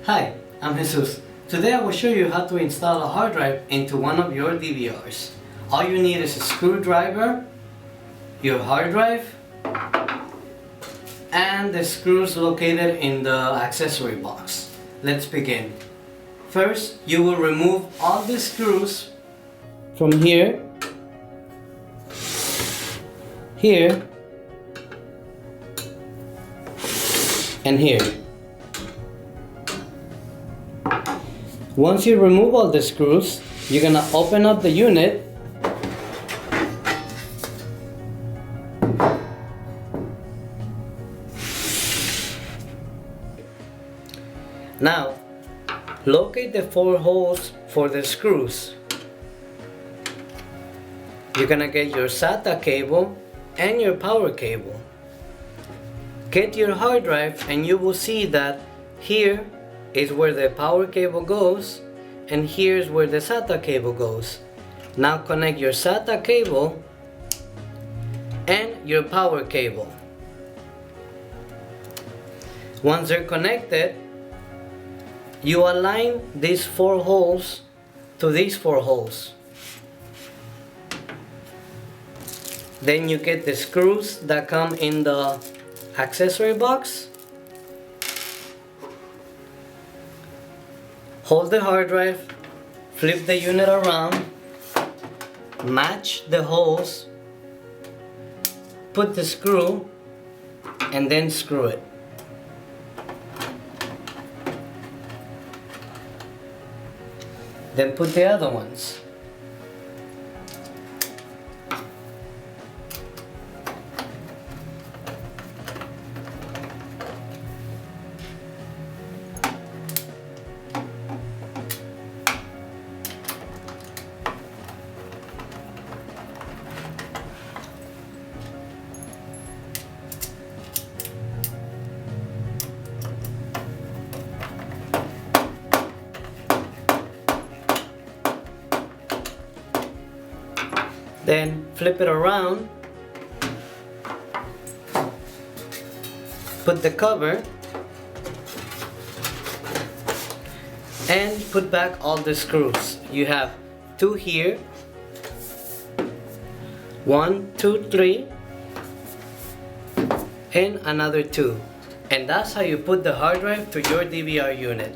Hi, I'm Jesus. Today I will show you how to install a hard drive into one of your DVRs. All you need is a screwdriver, your hard drive, and the screws located in the accessory box. Let's begin. First, you will remove all the screws from here, and here. Once you remove all the screws, you're gonna open up the unit Now, locate the 4 holes for the screws. You're gonna get your SATA cable and your power cable. Get your hard drive and you will see that here is where the power cable goes and here's where the SATA cable goes. Now connect your SATA cable and your power cable. Once they're connected, you align these 4 holes to these 4 holes. Then you get the screws that come in the accessory box. Hold the hard drive, flip the unit around, match the holes, put the screw, and then screw it. Then put the other ones. Then flip it around, put the cover, and put back all the screws. You have 2 here, 1, 2, 3, and another 2. And that's how you put the hard drive to your DVR unit.